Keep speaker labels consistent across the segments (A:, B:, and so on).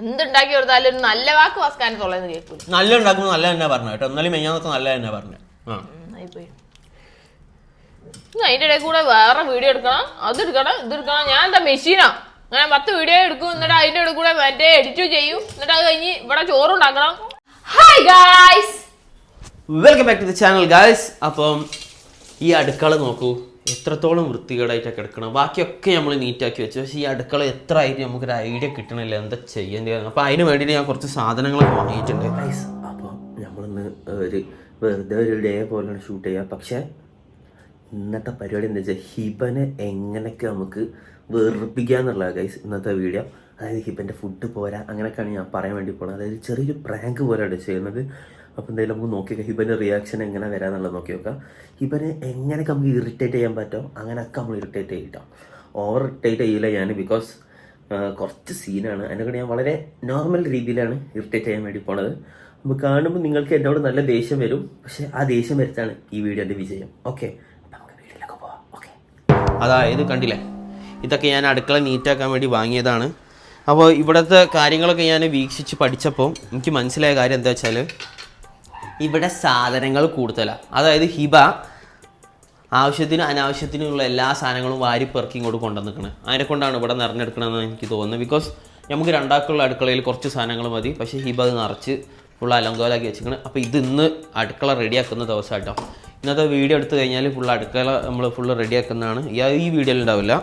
A: എന്തുണ്ടാക്കി കൊടുത്താലും ഒരു നല്ല വാക്ക് വാസ്കാനത്തുള്ളതെന്ന് കേൾക്കും.
B: നല്ല ഉണ്ടാക്കുമ്പോൾ നല്ല തന്നെ പറഞ്ഞു കേട്ടോ. എന്നാലും മെയ്യാന്നൊക്കെ നല്ല തന്നെ പറഞ്ഞു.
A: അതിന്റെ ഇടയിൽ കൂടെ വേറെ വീഡിയോ എടുക്കണം, അതെടുക്കണം, ഇതെടുക്കണം. ഞാൻ എന്താ മെഷീനാ? അങ്ങനെ 10 വീഡിയോ എടുക്കും, എന്നിട്ട് അതിന്റെ ഇടയിൽ കൂടെ മറ്റേ എഡിറ്റ് ചെയ്യും, എന്നിട്ട് അത് കഴിഞ്ഞ് ഇവിടെ ചോറുണ്ടാക്കണം. Hi guys,
B: welcome back to the channel guys. അപ്പം ഈ അടുക്കള നോക്കൂ, എത്രത്തോളം വൃത്തികേടായിട്ടൊക്കെ കിടക്കണം. ബാക്കിയൊക്കെ നമ്മൾ നീറ്റാക്കി വെച്ചു. പക്ഷേ ഈ അടുക്കള എത്ര ആയിട്ട് നമുക്കൊരു ഐഡിയ കിട്ടണില്ല എന്താ ചെയ്യേണ്ടത്. അപ്പോൾ അതിന് വേണ്ടിയിട്ട് ഞാൻ കുറച്ച് സാധനങ്ങളൊക്കെ വാങ്ങിയിട്ടുണ്ട് ഗായ്സ്. അപ്പോൾ നമ്മളിന്ന് വെറുതെ ഒരു ഡേ പോലെയാണ് ഷൂട്ട് ചെയ്യുക. പക്ഷേ ഇന്നത്തെ പരിപാടി എന്താ വെച്ചാൽ ഹിബനെ എങ്ങനെയൊക്കെ നമുക്ക് വെറുപ്പിക്കുക എന്നുള്ളതാണ് ഗൈസ് ഇന്നത്തെ വീഡിയോ. അതായത് ഹിബൻ്റെ ഫുഡ് പോരാ അങ്ങനെയൊക്കെയാണ് ഞാൻ പറയാൻ വേണ്ടി പോകുന്നത്. അതായത് ചെറിയൊരു പ്രാങ്ക് പോലെയാണ് ചെയ്യുന്നത്. അപ്പോൾ എന്തായാലും നമുക്ക് നോക്കി നോക്കാം ഹിബൻ്റെ റിയാക്ഷൻ എങ്ങനെ വരാമെന്നുള്ളത് നോക്കി നോക്കാം. ഹിബനെ എങ്ങനെയൊക്കെ നമുക്ക് ഇറിറ്റേറ്റ് ചെയ്യാൻ പറ്റുമോ അങ്ങനെയൊക്കെ നമ്മൾ ഇറിറ്റേറ്റ് ചെയ്യിട്ടോ. ഓവർ ഇറിറ്റേറ്റ് ചെയ്യില്ല ഞാൻ, ബിക്കോസ് കുറച്ച് സീനാണ്. അതിനൊക്കെ ഞാൻ വളരെ നോർമൽ രീതിയിലാണ് ഇറിറ്റേറ്റ് ചെയ്യാൻ വേണ്ടി പോണത്. അപ്പോൾ കാണുമ്പോൾ നിങ്ങൾക്ക് എന്നോട് നല്ല ദേഷ്യം വരും, പക്ഷേ ആ ദേഷ്യം വരുത്താണ് ഈ വീഡിയോൻ്റെ വിജയം. ഓക്കെ, അതായത് കണ്ടില്ലേ, ഇതൊക്കെ ഞാൻ അടുക്കള നീറ്റാക്കാൻ വേണ്ടി വാങ്ങിയതാണ്. അപ്പോൾ ഇവിടുത്തെ കാര്യങ്ങളൊക്കെ ഞാൻ വീക്ഷിച്ച് പഠിച്ചപ്പോൾ എനിക്ക് മനസ്സിലായ കാര്യം എന്താ വെച്ചാൽ ഇവിടെ സാധനങ്ങൾ കൂടുതലാണ്. അതായത് ഹിബ ആവശ്യത്തിനും അനാവശ്യത്തിനുള്ള എല്ലാ സാധനങ്ങളും വാരി പെറുക്കി ഇങ്ങോട്ട് കൊണ്ടുവന്നിരിക്കുന്നത്. അതിനെക്കൊണ്ടാണ് ഇവിടെ നിറഞ്ഞെടുക്കണമെന്ന് എനിക്ക് തോന്നുന്നത്. ബിക്കോസ് നമുക്ക് രണ്ടാൾക്കുള്ള അടുക്കളയിൽ കുറച്ച് സാധനങ്ങൾ മതി, പക്ഷേ ഹിബ അത് നിറച്ച് ഫുൾ അലങ്കോലാക്കി വെച്ചിരിക്കണം. അപ്പോൾ ഇത് ഇന്ന് അടുക്കള റെഡിയാക്കുന്ന ദിവസം കേട്ടോ. ഇന്നത്തെ വീഡിയോ എടുത്തു കഴിഞ്ഞാൽ ഫുൾ അടുക്കള നമ്മൾ ഫുള്ള് റെഡിയാക്കുന്നതാണ്. ഈ വീഡിയോയിൽ ഉണ്ടാവില്ല.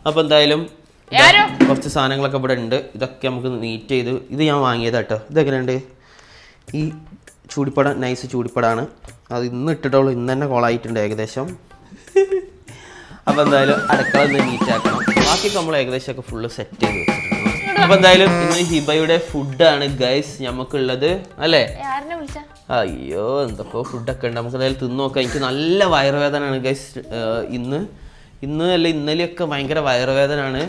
B: അപ്പോൾ എന്തായാലും കുറച്ച് സാധനങ്ങളൊക്കെ ഇവിടെ ഉണ്ട്. ഇതൊക്കെ നമുക്ക് നീറ്റ് ചെയ്ത് ഇത് ഞാൻ വാങ്ങിയതാട്ടോ. ഇതെങ്ങനെയുണ്ട്? ഈ ചൂടിപ്പട നൈസ് ചൂടിപ്പടാണ്. അത് ഇന്ന് ഇട്ടിട്ടുള്ളൂ, ഇന്ന് തന്നെ കോളായിട്ടുണ്ട് ഏകദേശം. അപ്പോൾ എന്തായാലും അടുക്കള ഒന്ന് നീറ്റാക്കണം. ബാക്കിയൊക്കെ നമ്മൾ ഏകദേശമൊക്കെ ഫുള്ള് സെറ്റ് ചെയ്ത് വെച്ചിട്ടുണ്ട്. അപ്പോൾ എന്തായാലും ഇന്ന് ഹിബയുടെ ഫുഡാണ് ഗൈസ് നമുക്കുള്ളത് അല്ലേ? അയ്യോ എന്തൊക്കെയോ ഫുഡൊക്കെ ഉണ്ട്. നമുക്ക് എന്തായാലും തിന്നു നോക്കാം. എനിക്ക് നല്ല വയറുവേദനയാണ് ഗൈസ്. ഇന്ന് അല്ല ഇന്നലെയൊക്കെ ഭയങ്കര വയറുവേദനയാണ്.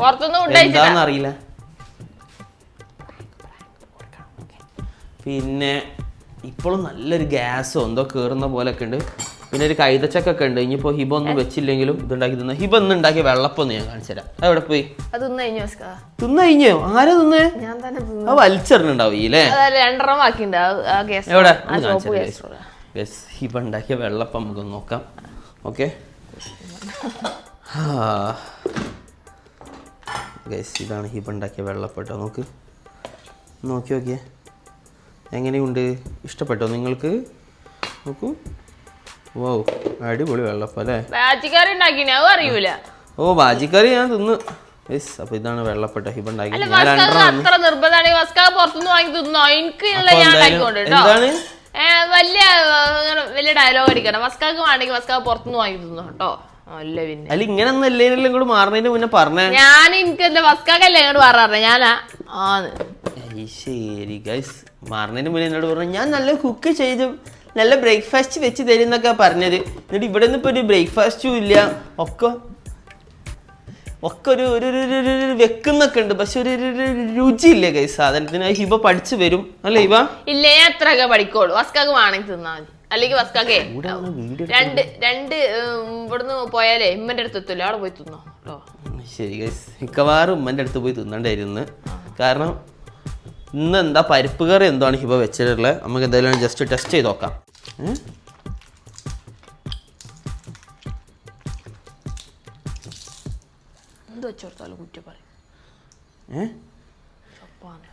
B: എന്താണെന്നറിയില്ല. പിന്നെ ഇപ്പോഴും നല്ലൊരു ഗ്യാസോ എന്തോ കയറുന്ന പോലെയൊക്കെ ഉണ്ട്. പിന്നെ ഒരു കൈതച്ചക്കൊക്കെ ഉണ്ട്. ഇനിയിപ്പോൾ ഹിബ ഒന്നും വെച്ചില്ലെങ്കിലും ഇതുണ്ടാക്കി തിന്ന. ഹിബ ഒന്നും ഉണ്ടാക്കിയ വെള്ളപ്പൊന്ന് ഞാൻ കാണിച്ചു തരാം. എവിടെ പോയി തിന്നു കഴിഞ്ഞോ? ആരാ തിന്നേ? അത് വലിച്ചെറിഞ്ഞുണ്ടാവും ഇല്ലേ? എവിടെ ഹിബ ഉണ്ടാക്കിയ വെള്ളപ്പം നമുക്ക് നോക്കാം. ഓക്കെ ഗൈസ്, ഇതാണ് ഹിബ ഉണ്ടാക്കിയ വെള്ളപ്പെട്ടോ. നോക്കി നോക്കിയേ എങ്ങനെയുണ്ട്? ഇഷ്ടപ്പെട്ടോ നിങ്ങൾക്ക്? നോക്കൂ. ഓ അടിപൊളി വെള്ളപ്പം അല്ലേ? ഓ ബാജിക്കറി ഞാൻ തിന്നു. യെസ്, അപ്പൊ ഇതാണ് വെള്ളപ്പെട്ട ഹിബ ഉണ്ടാക്കി. എന്താണ്
A: വലിയ ഡയലോഗ് അടിക്കണം. മസ്കാക്ക് വേണമെങ്കിൽ മസ്കാക്ക് പുറത്തുനിന്ന് വാങ്ങി തിന്നു കേട്ടോ.
B: അല്ല ഇങ്ങനൊന്നും അല്ലെങ്കിലും ഇങ്ങോട്ട് മാറുന്നതിന് മുന്നേ പറഞ്ഞേ.
A: ഞാൻ എനിക്ക് എന്റെ മസ്കാക്കല്ലേ ഇങ്ങോട്ട് പറഞ്ഞ ഞാനാ
B: ശരി ഗൈസ്. മാറുന്നതിന് മുന്നേ എന്നോട് പറഞ്ഞു ഞാൻ നല്ല കുക്ക് ചെയ്തു, നല്ല ബ്രേക്ക്ഫാസ്റ്റ് വെച്ച് തരും എന്നൊക്കെ പറഞ്ഞത്. എന്നിട്ട് ഇവിടെ നിന്ന് ഇപ്പോൾ ഒരു ബ്രേക്ക്ഫാസ്റ്റും ഇല്ല. ഒക്കെ ഒരു വെക്കുന്നൊക്കെ ഉണ്ട്, പക്ഷെ ഒരു രുചിയില്ലേ ഗൈസ് സാധനത്തിന്. ഹിബ പഠിച്ചു വരും അല്ലേ ഹിബ?
A: ഇല്ല, ഞാൻ എത്രയൊക്കെ പഠിക്കോളൂ. വസ്കാക്ക് വേണമെങ്കിൽ തിന്നാൽ മതി. അല്ലെങ്കിൽ വസ്കാക്കേ രണ്ട് ഇവിടുന്ന് പോയാലേ ഉമ്മന്റെ അടുത്ത് എത്തില്ല, അവിടെ പോയി തിന്നോ കേട്ടോ.
B: ശരി ഗൈസ്, മിക്കവാറും ഉമ്മന്റെ അടുത്ത് പോയി തിന്നണ്ടായിരുന്നു. കാരണം ഇന്ന് എന്താ പരിപ്പ് കറി എന്താണ് ഹിബ വെച്ചിട്ടുള്ളത്. നമുക്ക് എന്തായാലും ജസ്റ്റ് ടെസ്റ്റ് ചെയ്ത് നോക്കാം.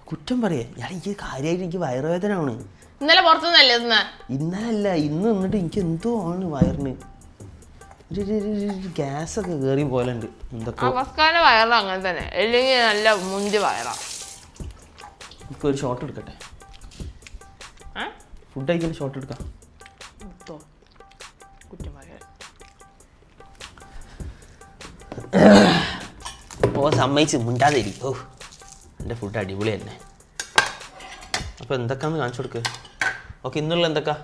B: കുറ്റം പറയേ? ഞാൻ എനിക്ക് കാര്യമായിട്ട് എനിക്ക് വയറുവേദന ആണ്.
A: ഇന്നലെ പുറത്തുനിന്നല്ലേ?
B: ഇന്നലല്ല, ഇന്ന് നിന്നിട്ട് എനിക്ക് എന്തോ ആണ് വയറിന് ഗ്യാസൊക്കെ കയറി പോലെ ഉണ്ട്. എന്തൊക്കെ
A: വയറ് അങ്ങനെ തന്നെ, അല്ലെങ്കിൽ നല്ല മുന്തി വയറാ.
B: ഒരു ഷോട്ട് എടുക്കട്ടെ, ഫുഡ് കഴിക്കുന്ന ഷോട്ട് എടുക്കാം. ഓ സമ്മതിച്ച് മുണ്ടാതിരിക്കും. ഓ എൻ്റെ ഫുഡ് അടിപൊളി തന്നെ. അപ്പോൾ എന്തൊക്കെയാന്ന് കാണിച്ചു കൊടുക്ക്. ഓക്കെ, ഇന്നുള്ള എന്തൊക്കെയാ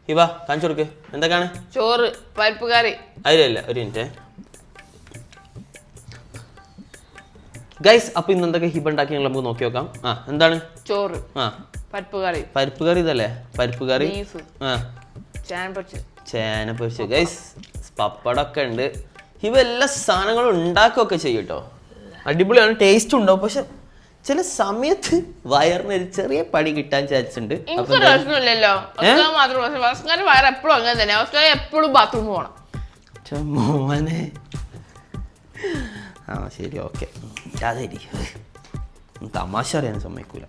B: ഹിബ കാണിച്ചു കൊടുക്ക്. എന്തൊക്കെയാണ്?
A: ചോറ്, പരിപ്പ് കറി.
B: അതിലല്ല, ഒരു മിനിറ്റ് ഗൈസ്. അപ്പോൾ ഇന്ന് എന്തൊക്കെ ഹിബ ഉണ്ടാക്കി നമുക്ക് നോക്കി നോക്കാം. എന്താണ്?
A: ചോറ്, പരിപ്പ്
B: കറി ഇതല്ലേ? പരിപ്പ് കറി, ചേന പൊരിച്ച് ഗൈസ്, പപ്പടമൊക്കെ ഉണ്ട്. ഹിബ എല്ലാ സാധനങ്ങളും ഉണ്ടാക്കുകയൊക്കെ ചെയ്യും കേട്ടോ. അടിപൊളിയാണ്, ടേസ്റ്റ് ഉണ്ടാവും. പക്ഷെ ചില സമയത്ത് വയറിന് ഒരു ചെറിയ പണി കിട്ടാൻ ചാൻസ് ഉണ്ട്.
A: എനിക്കൊരു പ്രശ്നമില്ലല്ലോ. മാത്രം വയറ് എപ്പോഴും അങ്ങനെ തന്നെ. എപ്പോഴും ബാത്റൂം പോകണം.
B: മോനെ ആ ശരി ഓക്കെ. അതെ തമാശ അറിയാൻ സമ്മതിക്കൂല.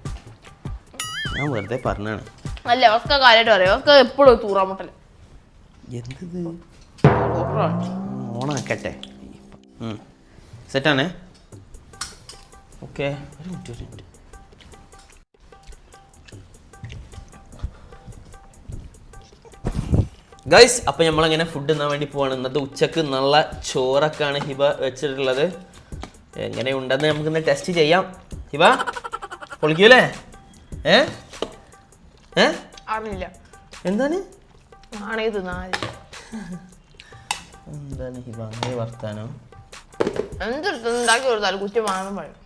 B: ഞാൻ വെറുതെ പറഞ്ഞാണ്.
A: അല്ല അവർക്ക് കാര്യമായിട്ട് പറയാം. അവർക്ക് എപ്പോഴും തൂറാമുട്ടല്.
B: എന്തത് ഓണാക്കട്ടെ. സെറ്റാണേ. ഓക്കെ ഒരു മിനിറ്റ്. ഗൈസ് അപ്പോൾ നമ്മളങ്ങനെ ഫുഡ് തിന്നാൻ വേണ്ടി പോവാണ്. ഇന്നത്തെ ഉച്ചക്ക് നല്ല ചോറൊക്കെയാണ് ഹിബ വെച്ചിട്ടുള്ളത്. എങ്ങനെയുണ്ടെന്ന് നമുക്കിന്ന് ടെസ്റ്റ് ചെയ്യാം. ഹിബ പൊളിക്കൂലേ?
A: അറിയില്ല
B: എന്താണ്
A: എന്താണ്
B: ഹിബ അങ്ങനെ വർത്താനം?
A: എന്തെടുത്തുണ്ടാക്കി കൊടുത്താലും കുറ്റം വാങ്ങും പറയും.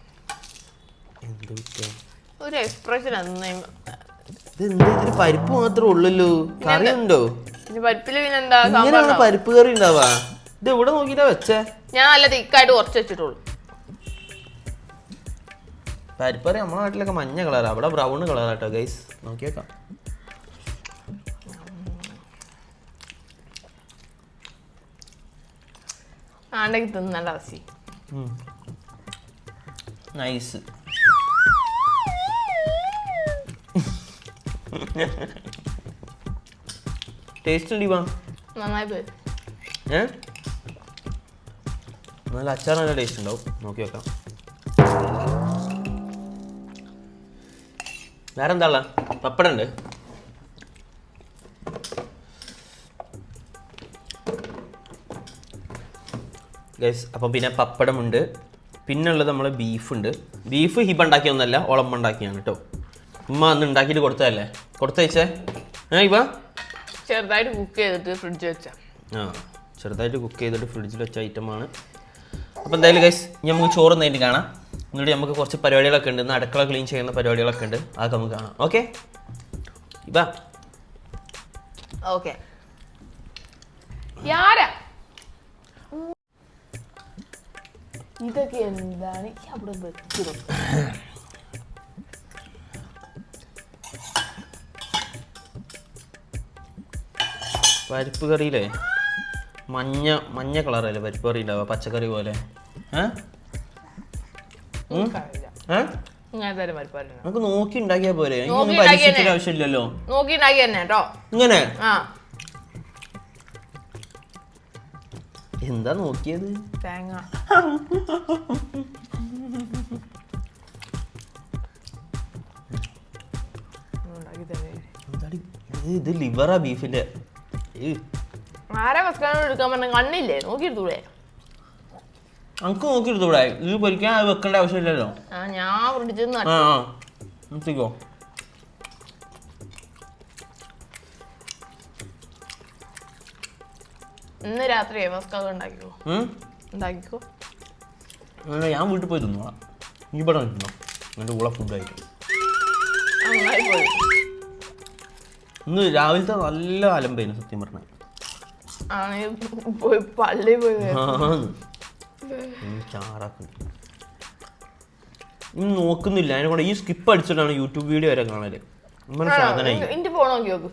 A: ഒരു എക്സ്പ്രഷൻ
B: ഇതിന് പരിപ്പ് മാത്രമേ ഉള്ളല്ലോ, കറി ഉണ്ടോ?
A: പരിപ്പില് പിന്നെന്താ
B: പരിപ്പ് കറി ഉണ്ടാവാ? ഇത് എവിടെ നോക്കിട്ടാ വെച്ചേ?
A: ഞാൻ നല്ല തിക്കായിട്ട് കുറച്ച് വെച്ചിട്ടുള്ളൂ.
B: പരിപ്പ് കറി നമ്മുടെ നാട്ടിലൊക്കെ മഞ്ഞ കളറാ, അവിടെ ബ്രൗൺ കളറാട്ടോ ഗൈസ്. നോക്കിയേക്കാം.
A: ആണ്ടെങ്കിൽ തിന്ന് നല്ല രസി.
B: നൈസ്. ടേസ്റ്റ് ഉണ്ട്.
A: നന്നായി പോയി.
B: നല്ല അച്ചാർ നല്ല ടേസ്റ്റ് ഉണ്ടാവും. നോക്കി വെക്കാം. വേറെ എന്താ ഉള്ള? പപ്പടം ഉണ്ട്. ഗൈസ് അപ്പം പിന്നെ പപ്പടമുണ്ട്. പിന്നുള്ളത് നമ്മൾ ബീഫുണ്ട്. ബീഫ് ഹിബ ഉണ്ടാക്കിയൊന്നല്ല, ഓളമ്മ ഉണ്ടാക്കിയാണ് കേട്ടോ. ഉമ്മ അന്ന് ഉണ്ടാക്കിയിട്ട് കൊടുത്തതല്ലേ? കൊടുത്തയച്ചേ ഹിബ?
A: ചെറുതായിട്ട് കുക്ക് ചെയ്തിട്ട് ഫ്രിഡ്ജ് വെച്ചാ.
B: ചെറുതായിട്ട് കുക്ക് ചെയ്തിട്ട് ഫ്രിഡ്ജിൽ വെച്ച ഐറ്റമാണ്. അപ്പോൾ എന്തായാലും ഗൈസ് ഇനി നമുക്ക് ചോറ് നേരിട്ട് കാണാം. എന്നിട്ട് നമുക്ക് കുറച്ച് പരിപാടികളൊക്കെ ഉണ്ട്. ഇന്ന് അടുക്കള ക്ലീൻ ചെയ്യുന്ന പരിപാടികളൊക്കെ ഉണ്ട്. അതൊക്കെ നമുക്ക് കാണാം. ഓക്കെ ഹിബ?
A: ഓക്കെ. യാരാ ഇതൊക്കെ എന്താണ് അവിടെ വെച്ചത്?
B: പരിപ്പ് കറിയില്ലേ മഞ്ഞ കളറല്ലേ പരിപ്പ് കറി ഉണ്ടാവുക, പച്ചക്കറി പോലെ. നമുക്ക് നോക്കി ഉണ്ടാക്കിയാ പോരെ? പരീക്ഷിക്കേണ്ട ആവശ്യമില്ലല്ലോ.
A: നോക്കി ഉണ്ടാക്കി തന്നെ കേട്ടോ.
B: ഇങ്ങനെ എന്താ നോക്കിയത്?
A: തേങ്ങ.
B: ഇത് ലിവറാ ബീഫിന്റെ.
A: ആരെ വെക്കാനോട് എടുക്കാൻ പറഞ്ഞ കണ്ണില്ലേ? നോക്കിയെടുത്തൂടെ?
B: നമുക്ക് നോക്കിയെടുത്തൂടെ? ഇത് പൊരിക്കാൻ അത് വെക്കേണ്ട ആവശ്യമില്ലല്ലോ.
A: ഞാൻ പിടിച്ചെന്ന്
B: നിർത്തിക്കോ.
A: ഇന്ന് രാത്രി ഉണ്ടാക്കിക്കോ. ഉണ്ടാക്കിക്കോ.
B: ഞാൻ വീട്ടിൽ പോയി തിന്നോളാം. നീ ഇവിടെ നിന്നോ, എൻ്റെ കൂടെ ഫുഡ് കഴിക്കും. ഇന്ന് രാവിലത്തെ നല്ല അലമ്പേനു സത്യം പറഞ്ഞ.
A: പള്ളി പോയി
B: നോക്കുന്നില്ല. അതിനെ കൂടെ ഈ സ്കിപ്പ് അടിച്ചിട്ടാണ് യൂട്യൂബ് വീഡിയോ വരെ കാണല്.
A: സാധനം ഫോൺ നോക്കി നോക്ക്.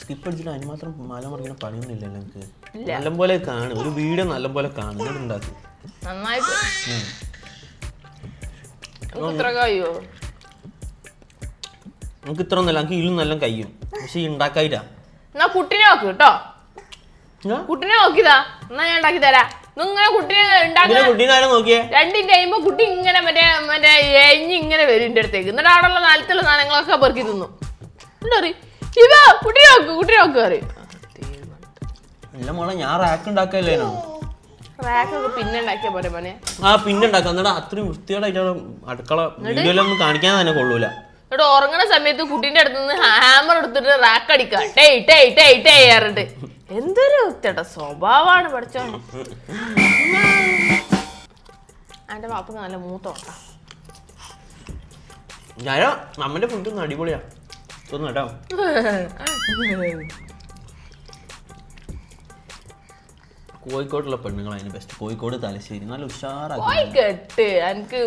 B: സ്കിപ്പ് അടിച്ചിട്ട് അതിന് മാത്രം മല മറിക്കുന്ന പണിയൊന്നുമില്ലല്ലോ എനിക്ക്. നല്ലപോലെ കാണും, ഒരു വീഡിയോ നല്ലപോലെ കാണും, എന്നിട്ട് ഉണ്ടാക്കും.
A: നന്നായി
B: നമുക്ക് ഇത്ര ഒന്നല്ല, നമുക്ക് ഇതിലും നല്ല കഴിയും. പക്ഷെ ഉണ്ടാക്കായിട്ടാ.
A: എന്നാ കുട്ടിനെ നോക്ക് കേട്ടോ. കുട്ടിനെ നോക്കിയതാ. എന്നാ ഞാൻ ഉണ്ടാക്കി തരാം. ഇങ്ങനെ കുട്ടീനെ
B: നോക്കിയേ.
A: രണ്ടിന്റെ കഴിയുമ്പോ കുട്ടി ഇങ്ങനെ മറ്റേ എഞ്ഞി ഇങ്ങനെ വരും എന്റെ അടുത്തേക്ക്. എന്നിട്ട് അവിടെയുള്ള നിലത്തുള്ള സാധനങ്ങളൊക്കെ പെറുക്കി തിന്നു. എന്താ ഇതാ കുട്ടി നോക്ക് അറിയും.
B: അല്ല മോളെ, ഞാൻ റാക്ക് ഉണ്ടാക്കല്ലേനോ?
A: റാക്കൊക്കെ പിന്നെ ഉണ്ടാക്കിയ പോലെ മോനെ.
B: പിന്നെ ഉണ്ടാക്കാം. എന്നിട്ട് അത്രയും വൃത്തിയോടായിട്ട് അടുക്കള വീഡിയോയിലൊന്നും കാണിക്കാൻ തന്നെ കൊള്ളൂല.
A: എന്നിട്ട് ഉറങ്ങുന്ന സമയത്ത് കുട്ടീന്റെ അടുത്ത് നിന്ന് ഹാമർ എടുത്തിട്ട് റാക്ക് അടിക്കുക. ടേയ് ടേയ് ടേയ് ടേയ് പറഞ്ഞിട്ട്. എന്തൊരു ചേട്ടാ സ്വഭാവമാണ് പഠിച്ചോണ്ട്. എന്റെ പാപ്പക്ക് നല്ല മൂത്തോട്ടാ.
B: ഞാൻ നമ്മന്റെ ഫുഡ് ഒന്നും അടിപൊളിയാ തോന്നു കേട്ടോ. കോഴിക്കോടുള്ള പെണ്ണുങ്ങൾ അതിന് ബെസ്റ്റ്. കോഴിക്കോട് തലശ്ശേരി നല്ല ഉഷാറാക്കി
A: പോയി കെട്ട് എനിക്ക്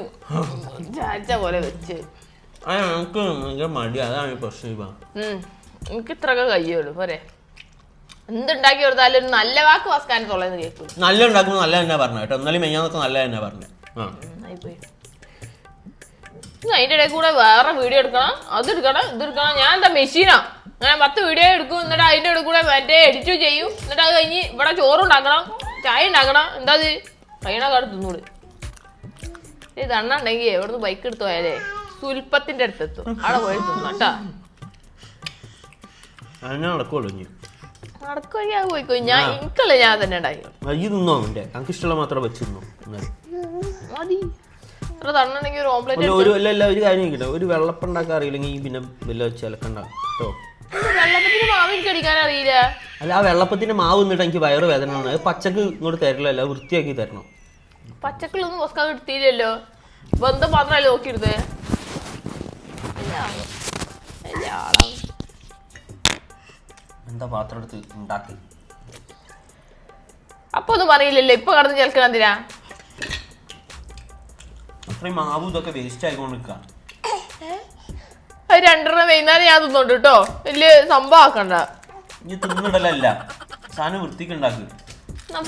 A: ചാച്ച പോലെ വെച്ച്
B: നമുക്ക് ഭയങ്കര മടി. അതാണ് പ്രശ്നം.
A: എനിക്ക് ഇത്രയൊക്കെ കഴിയുള്ളൂ പോരെ. എന്തുണ്ടാക്കി കൊടുത്താലും ഒരു നല്ല വാക്ക് വസ്കാൻ തൊള്ളേന്ന് കേൾക്കും.
B: നല്ല ഉണ്ടാക്കുമ്പോൾ നല്ല തന്നെ പറഞ്ഞു കേട്ടോ. എന്നാലും മെയ്യാന്നൊക്കെ നല്ല തന്നെ പറഞ്ഞു.
A: ആയിപ്പോയി. അതിന്റെ ഇടയിൽ കൂടെ വേറെ വീഡിയോ എടുക്കണം, അതെടുക്കണം, ഇതെടുക്കണം. ഞാൻ എന്താ മെഷീനാ? ഞാൻ 10 വീഡിയോ എടുക്കും, എന്നിട്ട് അതിന്റെ ഇടയിൽ കൂടെ മറ്റേ എഡിറ്റ് ചെയ്യും, എന്നിട്ട് അത് കഴിഞ്ഞ് ഇവിടെ ചോറുണ്ടാക്കണം, ചായ ഉണ്ടാക്കണം. എന്താ അത് കഴിയണ കാട് തിന്നൂട്. ഇത് എണ്ണുണ്ടെങ്കിൽ എവിടുന്ന് ബൈക്ക് എടുത്തു പോയാലേ സുൽപ്പത്തിന്റെ അടുത്തെത്തും, അവിടെ പോയി തിന്നു കേട്ടാ. നടക്കുവഴിയാ പോയിക്കോ. ഞാൻ എനിക്കുള്ള ഞാൻ തന്നെ ഉണ്ടാക്കി
B: തിന്നോ. എനിക്ക് ഇഷ്ടമുള്ള മാത്രം വെച്ച് തിന്നോ
A: മതി. ഇത്ര തണ്ണുണ്ടെങ്കിൽ ഒരു ഓംപ്ലേറ്റ്
B: ഒരു കാര്യം കിട്ടും. ഒരു വെള്ളപ്പം ഉണ്ടാക്കാൻ അറിയില്ലെങ്കിൽ പിന്നെ വലിയ ചിലക്കുണ്ടാവും കേട്ടോ.
A: വെള്ളപ്പത്തിന് മാവ് എനിക്ക് അടിക്കാൻ അറിയില്ല.
B: അല്ല ആ വെള്ളപ്പത്തിന്റെ മാവ് നിന്നിട്ട് എനിക്ക് വയറ് വേദനയാണ്. അത് പച്ചക്ക് ഇങ്ങോട്ട് തരില്ലല്ലോ, വൃത്തിയാക്കി തരണം.
A: പച്ചക്കുള്ളൊന്നും വസ്കാൻ എടുത്തില്ലല്ലോ, ബന്ധം മാത്രമല്ലേ നോക്കിയെടുത്തേ.
B: എന്താ പാത്രം എടുത്ത് ഉണ്ടാക്കി
A: അപ്പൊ ഒന്നും പറയില്ലല്ലോ. ഇപ്പൊ കടന്ന് ചേർക്കണം എന്തിനാ?
B: അത്രയും മാവും ഇതൊക്കെ വേസ്റ്റ് ആയിക്കൊണ്ട് നിൽക്കാം.
A: അത് 2 വൈകുന്നേരം ഞാൻ തിന്നോണ്ട് കേട്ടോ. വലിയ സംഭവം ആക്കണ്ട.
B: ഇനി തിന്നിടലല്ല, സാധനം വൃത്തിക്ക് ഉണ്ടാക്കി.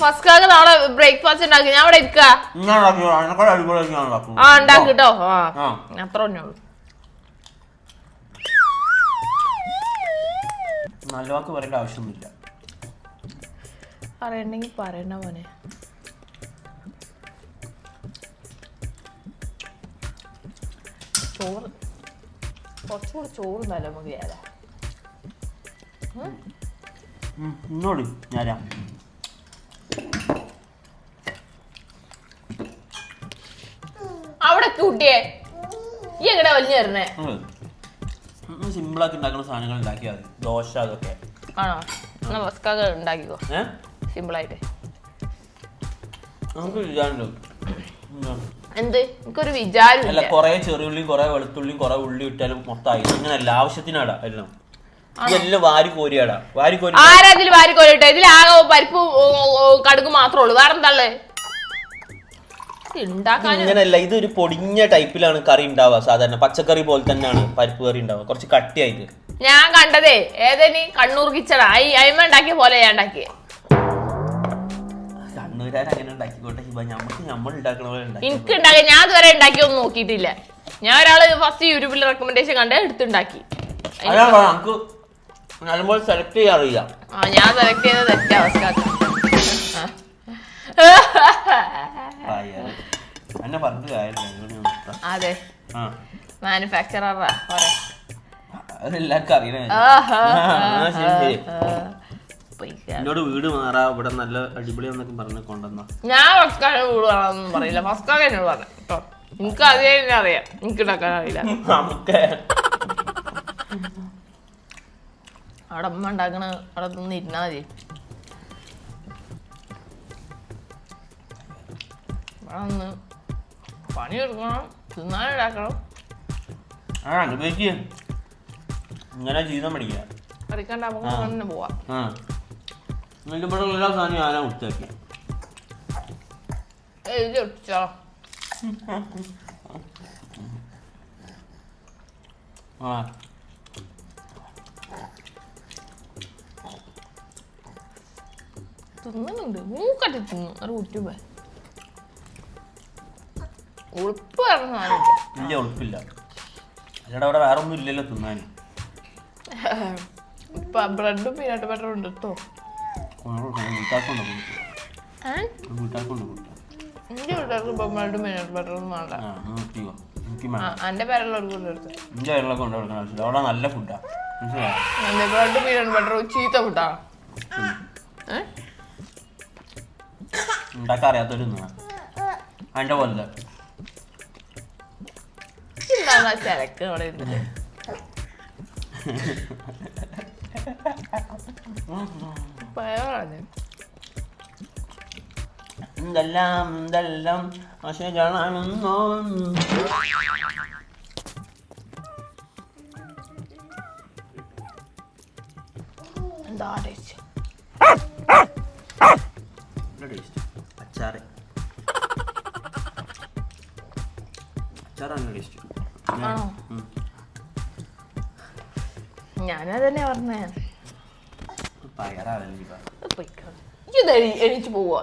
A: ഫസ്റ്റാക്ക് നാളെ ബ്രേക്ക്ഫാസ്റ്റ് ഉണ്ടാക്കി. ഞാൻ അവിടെ ഇരിക്കാ. ഉണ്ടാക്കി കേട്ടോ. അത്ര തന്നെയുള്ളൂ.
B: നല്ല വാക്ക് പറയേണ്ട ആവശ്യമൊന്നുമില്ല.
A: പറയണ്ടെങ്കിൽ പറയണ്ട മോനെ. ചോറ് കുറച്ചുകൂടി ചോറ് നല്ല മതിയാലോ.
B: ഇന്നോട് ഞാനാ
A: അവിടെ കൂട്ടിയേ ഈ എങ്ങടെ വലിഞ്ഞു തരണേ.
B: സിമ്പിളാക്കി ഉണ്ടാക്കുന്ന സാധനങ്ങൾ ഉണ്ടാക്കിയാൽ മതി. ദോശ അതൊക്കെ
A: ആണോ? എന്നാ വസ്കാക ഉണ്ടാക്കിക്കോ സിമ്പിളായിട്ട്.
B: നമുക്ക് വിചാരമുണ്ടോ
A: എന്ത്? എനിക്കൊരു വിചാരം
B: അല്ല. കുറെ ചെറിയുള്ളിയും കുറെ വെളുത്തുള്ളിയും കുറെ ഉള്ളി ഇട്ടാലും മൊത്തമായി. അങ്ങനല്ല, ആവശ്യത്തിനാടാ എല്ലാം. ഇതെല്ലാം വാരി കോരിയാടാ. വാരി കോരി
A: ആരാ ഇതിൽ വാരി കോരിട്ടെ? ഇതിൽ ആകെ പരിപ്പ് കടുക് മാത്രമേ ഉള്ളൂ, വേറെ എന്താളേ ഉണ്ടാക്കാൻ?
B: ഇങ്ങനല്ല, ഇതൊരു പൊടിഞ്ഞ ടൈപ്പിലാണ് കറി ഉണ്ടാവുക. സാധാരണ പച്ചക്കറി പോലെ തന്നെയാണ് പരിപ്പ് കറി ഉണ്ടാവുക, കുറച്ച് കട്ടിയായിട്ട്.
A: ഞാൻ കണ്ടതേ ഏതേനി കണ്ണൂർ കിച്ചടാ. അയിമ ഉണ്ടാക്കിയ പോലെ ഞാൻ ഉണ്ടാക്കിയേ.
B: കണ്ണൂരാൻ അങ്ങനെ ഉണ്ടാക്കിക്കോട്ടെ. നമ്മൾ ഉണ്ടാക്കണ പോലെ
A: എനിക്ക് ഉണ്ടാക്കി. ഞാൻ ഇതുവരെ ഉണ്ടാക്കിയൊന്നും നോക്കിയിട്ടില്ല. ഞാൻ ഒരാള് ഫസ്റ്റ് യൂട്യൂബിൽ റെക്കമെൻഡേഷൻ കണ്ട് എടുത്തുണ്ടാക്കി.
B: നല്ലപോലെ സെലക്ട് ചെയ്യാൻ അറിയില്ല.
A: ഞാൻ സെലക്ട് ചെയ്തത് തെറ്റാ അവസ്ഥ. അതെ, മാനുഫാക്ചറാ.
B: അതെല്ലാവർക്കും അറിയണേ. എന്നോട് വീട് മാറാ, ഇവിടെ നല്ല അടിപൊളിയാന്നൊക്കെ പറഞ്ഞ് കൊണ്ടുവന്ന.
A: ഞാൻ ഫസ്കാനെ വീട് മാറാന്നൊന്നും പറയില്ല. ഫസ്കാക എന്നോട് പറഞ്ഞു കേട്ടോ. എനിക്ക് അതേ അറിയാം, എനിക്ക് ഉണ്ടാക്കാൻ അറിയില്ല. അവിടെ അമ്മ ഉണ്ടാക്കണ അവിടെ നിന്ന് ഇരുന്നാ മതി. ഇവിടെ ഒന്ന് പണിയെടുക്കണം, തിന്നാനുണ്ടാക്കണം.
B: ഇങ്ങനെ ജീവിതം പഠിക്കുക.
A: പറിക്കണ്ട, നമുക്ക് തന്നെ പോവാം.
B: ഇവിടെ എല്ലാ സാധനവും ഞാനാ വൃത്തിയാക്കി.
A: ഒടിച്ചോ തിന്നുന്നുണ്ട്, മൂക്കട്ടി തിന്നു. അത് യൂട്യൂബ് ഉളുപ്പ്
B: ഇല്ല, ഉളുപ്പില്ല. അല്ലടാ അവിടെ വേറെ ഒന്നും ഇല്ലല്ലോ തിന്നാൻ.
A: ബ്രെഡും പീനട്ട് ബട്ടറും ഉണ്ട് കേട്ടോ. എന്റെ വീട്ടുകാർക്ക് ഇപ്പൊ ബ്രെഡും പീനട്ട് ബട്ടറൊന്നും വേണ്ട. എന്റെ പേരുള്ളവർക്ക്
B: അവിടെ നല്ല ഫുഡാ.
A: ബ്രെഡും പീനട്ട് ബട്ടറും ചീത്ത ഫുഡാ.
B: ഉണ്ടാക്കാൻ അറിയാത്തൊരു അതിന്റെ പോലെ
A: ചരക്ക് അവിടെ ഇരുന്നിട്ട്
B: എന്തെല്ലാം എന്തെല്ലാം ആശകളാണെന്നോ.
A: എന്താ ടേസ്റ്റ്? ആണോ? ഞാനതന്നെ പറഞ്ഞേ. ഇത് എണീച്ച് പോവാ.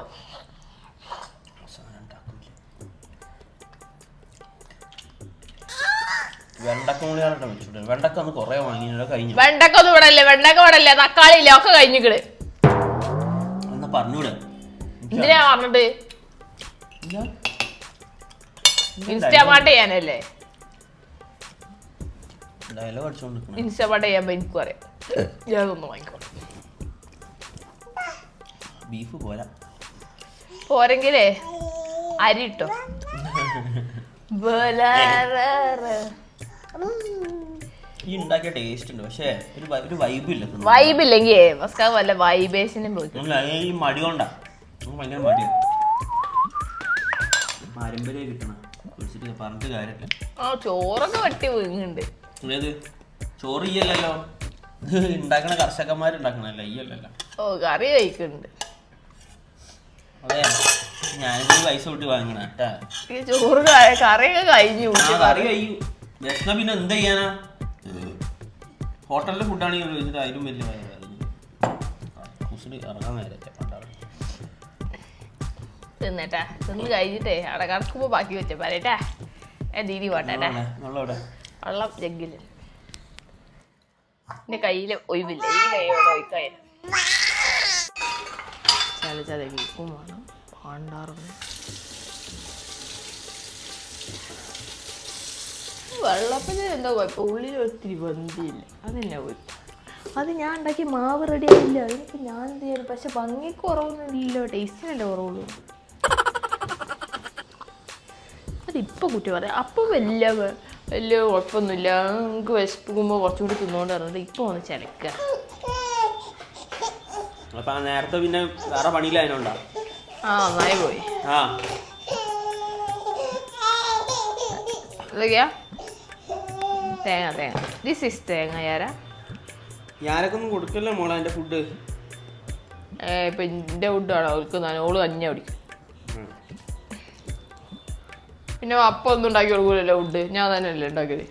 B: വെണ്ടക്ക ഒന്ന് കൊറേ വാങ്ങിയോ കഴിഞ്ഞു.
A: വെണ്ടക്ക ഒന്നും ഇവിടെ അല്ലേ, വെണ്ടക്ക ഇവിടെ അല്ലേ, തക്കാളി ഇല്ല, ഒക്കെ കഴിഞ്ഞിക്കണ്.
B: എന്നാ പറഞ്ഞൂടെ?
A: എന്തിനാ പറഞ്ഞിട്ട്? ഇൻസ്റ്റാമാർട്ട് ചെയ്യാനല്ലേ? ഇൻസ്റ്റാമാർട്ട് ചെയ്യാൻ എനിക്കും അറിയാം. ഞാനൊന്നും വാങ്ങിക്കോളാം.
B: ബീഫ് പോരാ,
A: പോരെങ്കിലേ അരി ഇട്ടോ.
B: ഈ ഉണ്ടാക്കിയ ടേസ്റ്റ് ഉണ്ട്, പക്ഷേ ഒരു വൈബില്ല.
A: വൈബില്ലെങ്കിൽ വല്ല വൈബേഷനും പോയി.
B: ഈ മടി കൊണ്ടാ ഭയങ്കര മടിയാണ്. പാരമ്പര്യം കിട്ടണം, പറഞ്ഞിട്ട് കാര്യമില്ല.
A: ആ ചോറൊക്കെ വട്ടി വീങ്ങുന്നുണ്ട്.
B: ഏത് ചോറ് ഇയ്യല്ലോ, ഉണ്ടാക്കണ കർഷകന്മാരുണ്ടാക്കണല്ലോ, ഇയ്യല്ലോ.
A: ഓ കറി കഴിക്കുന്നുണ്ട്.
B: അതെ, ഞാനിത് പൈസ കൂട്ടി വാങ്ങണ കേട്ടാ.
A: ചോറ് കറിയൊക്കെ കഴിഞ്ഞു.
B: കറി കഴിയും. ഭക്ഷണം പിന്നെ എന്ത് ചെയ്യാനാ? ഹോട്ടലിലെ ഫുഡാണെങ്കിൽ ചോദിച്ചിട്ട് അതിലും വലിയ ഇറങ്ങാൻ നേരെ
A: തിന്നേട്ടാ. തിന്ന് കഴിഞ്ഞിട്ടേ അവിടെ കടക്കുമ്പോ ബാക്കി വെച്ച പറയട്ടാ. ദീദി പോട്ടെ, വെള്ളം ജഗ്ഗില്. എന്റെ കയ്യില് ഒഴിവില്ല, ഈ കൈയോടെ ഒഴിക്കായ ചതച്ചത വീപ്പും വേണം. പാണ്ടാറുണ്ട് വെള്ളപ്പത്തിന് എന്തോ കുഴപ്പം, ഉള്ളിൽ ഒത്തിരി ബന്ധിയില്ല. അതെന്നെ കുഴപ്പം. അത് ഞാൻ ഉണ്ടാക്കി മാവ് റെഡി ആയില്ല. അതിനിപ്പോൾ ഞാൻ എന്ത് ചെയ്യാനും. പക്ഷെ ഭംഗിക്ക് കുറവൊന്നുമില്ലല്ലോ, ടേസ്റ്റിനല്ലേ കുറവുള്ളൂ. അതിപ്പോൾ കുറ്റം പറയാം. അപ്പം വലിയ കുഴപ്പമൊന്നുമില്ല. നമുക്ക് വിശക്കുമ്പോൾ കുറച്ചും കൂടി തിന്നുകൊണ്ട് പറഞ്ഞിട്ട് ഇപ്പോൾ ഒന്ന് ചിലക്കുക.
B: നേരത്തെ പിന്നെ വേറെ പണിയിലായതുകൊണ്ടാ.
A: നന്നായി പോയി. ഇതൊക്കെയാ തേങ്ങ. ദിസ് ഇസ് തേങ്ങ.
B: ഞാനൊക്കെ ഒന്നും കൊടുക്കല്ലേ മോളെ എൻ്റെ ഫുഡ്.
A: ഇപ്പം എൻ്റെ ഫുഡാണോ അവർക്ക്? ഓള് കഞ്ഞ പിടിക്കും. പിന്നെ അപ്പം ഒന്നും ഉണ്ടാക്കി കൊടുക്കൂലല്ലോ ഫുഡ്, ഞാൻ തന്നെയല്ലേ ഉണ്ടാക്കിയത്.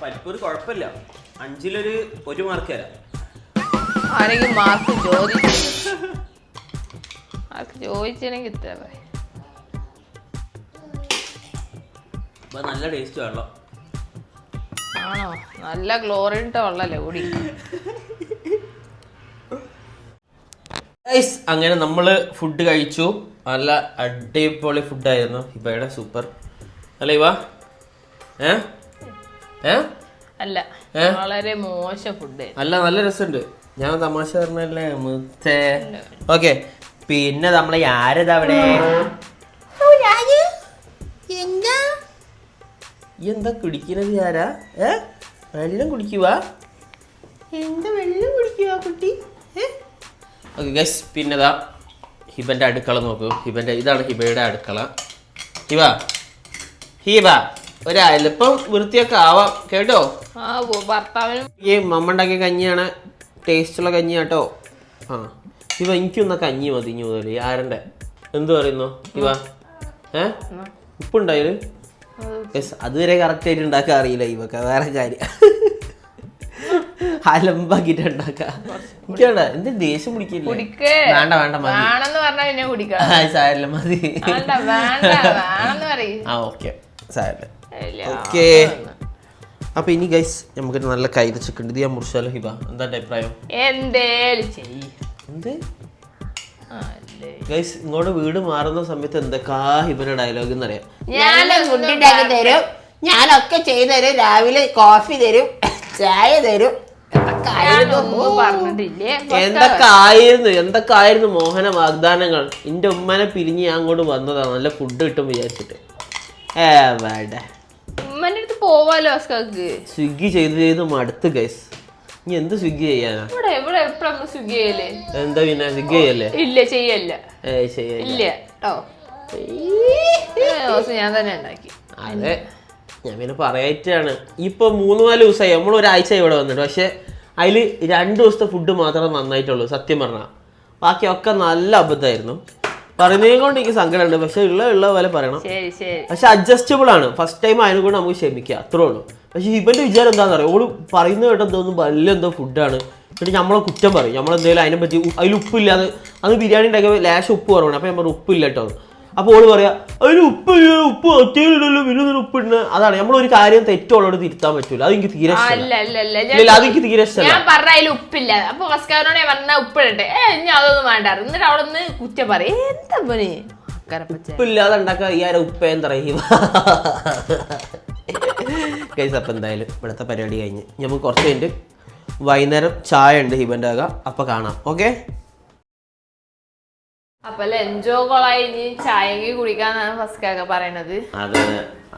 B: പരിപ്പൊരു കുഴപ്പമില്ല, 5-ൽ 1 മാർക്ക് തരാം.
A: ആരെങ്കിലും മാർക്ക് ചോദിച്ചെങ്കിൽ ഇത്ര
B: നല്ല ടേസ്റ്റ് വെള്ളം
A: ആണോ? നല്ല ക്ലോറിനിട്ട വെള്ളല്ലേ കൂടി.
B: അങ്ങനെ നമ്മള് ഫുഡ് കഴിച്ചു. നല്ല അടിപൊളി ഫുഡായിരുന്നു. ഹിബയുടെ സൂപ്പർ അല്ലേ ഇവ?
A: അല്ല, വളരെ മോശം ഫുഡ്
B: അല്ല, നല്ല രസമുണ്ട്. ഞാൻ തമാശ പറഞ്ഞല്ലേ മുത്തേ. ഓക്കെ, പിന്നെ നമ്മളെ ആരതാ അവിടെ? എന്താ കുടിക്കുന്നത്? ആരാ? വെള്ളം കുടിക്കുവാ? എന്താ വെള്ളം കുടിക്കുവാ കുട്ടി? ഓക്കെ ഗൈസ്, പിന്നെതാ ഹിബന്റെ അടുക്കള നോക്കൂ. ഇതാണ് ഹിബയുടെ അടുക്കള. ഹിബ ഒരൽപ്പം വൃത്തിയൊക്കെ ആവാം കേട്ടോ.
A: ഭർത്താവിനും
B: ഈ മമ്മ ഉണ്ടാക്കിയ കഞ്ഞിയാണ്, ടേസ്റ്റുള്ള കഞ്ഞി കേട്ടോ. എനിക്കൊന്ന കഞ്ഞി മതി ഇനി മുതൽ. ആരൻ്റെ എന്ത് പറയുന്നു ഉപ്പുണ്ടായാലും അതുവരെ കറക്റ്റ് ആയിട്ട് ഉണ്ടാക്കാൻ അറിയില്ല ഇവക്ക്. വേറെ കാര്യം അലമ്പാക്കിട്ട് ഉണ്ടാക്കാം. എനിക്കണ്ട എന്ത് ദേഷ്യം പിടിക്കില്ല. വേണ്ട സാരല്ല മതി. ഓക്കെ സാരല്ല. ഓക്കെ, അപ്പൊ ഇനി ഗൈസ് നമുക്ക് നല്ല കൈത ചിക്കൻ ഇത് ഞാൻ മുറിച്ചാലോ? ഹിബ എന്താ അഭിപ്രായം? എന്ത് ഗൈസ്, ഇങ്ങോട്ട് വീട് മാറുന്ന സമയത്ത് എന്തൊക്കെയാ ഹിബന്റെ ഡയലോഗ് എന്നറിയാം. ഞാനൊക്കെ ചെയ്തു തരും, രാവിലെ കോഫി തരും, ചായ തരും. എന്തൊക്കെ ആയിരുന്നു മോഹന വാഗ്ദാനങ്ങൾ. എന്റെ ഉമ്മനെ പിരിഞ്ഞ് ഞാൻ അങ്ങോട്ട് വന്നതാ നല്ല ഫുഡ് കിട്ടും വിചാരിച്ചിട്ട്.
A: പോവാലോ.
B: സ്വിഗ്ഗി ചെയ്ത് മടുത്ത് ഗൈസ്. ഇനി എന്ത് സ്വിഗ്ഗി ചെയ്യാനാ? എന്താ പിന്നെ സ്വിഗ്ഗി ചെയ്യല്ലേ?
A: ഇല്ല ചെയ്യല്ല. ഞാൻ തന്നെ ഉണ്ടാക്കി.
B: അതെ, ഞാൻ പിന്നെ പറയായിട്ടാണ്. ഇപ്പൊ 3-4 ദിവസമായി നമ്മൾ ഒരാഴ്ച ഇവിടെ വന്നിട്ട്. പക്ഷെ അതിൽ 2 ദിവസത്തെ ഫുഡ് മാത്രമേ നന്നായിട്ടുള്ളൂ സത്യം പറഞ്ഞാൽ. ബാക്കിയൊക്കെ നല്ല അബദ്ധമായിരുന്നു. പറയുന്നതിനെ കൊണ്ട് എനിക്ക് സങ്കടമുണ്ട്, പക്ഷെ ഉള്ള പോലെ പറയണം.
A: ശരി ശരി.
B: പക്ഷെ അഡ്ജസ്റ്റബിൾ ആണ്, ഫസ്റ്റ് ടൈം ആയതിനെ കൊണ്ട് നമുക്ക് ക്ഷമിക്കാം, അത്രേ ഉള്ളൂ. പക്ഷെ ഇവന്റെ വിചാരം എന്താണെന്ന് അറിയാം, ഓള് പറയുന്ന കേട്ടോ തോന്നുന്നു വലിയ എന്തോ ഫുഡാണ്, എന്നിട്ട് നമ്മളെ കുറ്റം പറയും, നമ്മളെന്തെങ്കിലും അതിനെ പറ്റി അതിൽ ഉപ്പില്ലാതെ, അത് ബിരിയാണി ഉണ്ടാക്കിയപ്പോൾ ലേശം ഉപ്പ് കുറവാണ്, അപ്പം ഞാൻ പറഞ്ഞു ഉപ്പില്ല കേട്ടോ. അപ്പോൾ ഓള് പറയാ അതിന് ഉപ്പില്ല, ഉപ്പ് ഒറ്റയിലല്ലോ പിന്നെ ഉപ്പ് ഇടുന്നത്. അതാണ് നമ്മളൊരു കാര്യം തെറ്റോളോട് തിരുത്താൻ പറ്റൂല, അതെനിക്ക് തീരെ ഇഷ്ടമല്ല, അതെനിക്ക് തീരെ ഇഷ്ടമല്ല.
A: ഞാൻ പറഞ്ഞ അതിൽ ഉപ്പില്ല, അപ്പൊ ഫസ്കാരനോട് ഞാൻ പറഞ്ഞ ഉപ്പിടട്ടെ, ഞാൻ അതൊന്നും വേണ്ട, എന്നിട്ട് അവിടെ നിന്ന് കുറ്റം പറയും. എന്താ പോലെ
B: ഉപ്പില്ലാതെ ഉണ്ടാക്കാൻ ഈ ആരെ ഉപ്പ എന്താ പറയുക. അപ്പം എന്തായാലും ഇവിടുത്തെ പരിപാടി കഴിഞ്ഞ് നമുക്ക് കുറച്ച് കഴിഞ്ഞിട്ട് വൈകുന്നേരം ചായ ഉണ്ട് ഹിബന്റെ ആകാം, അപ്പൊ കാണാം. ഓക്കെ,
A: അപ്പൊ ലഞ്ചോ കൊളായി ചായക്ക് കുടിക്കാന്നാണ് ഫസ്കാക്ക പറയണത്.
B: അതെ,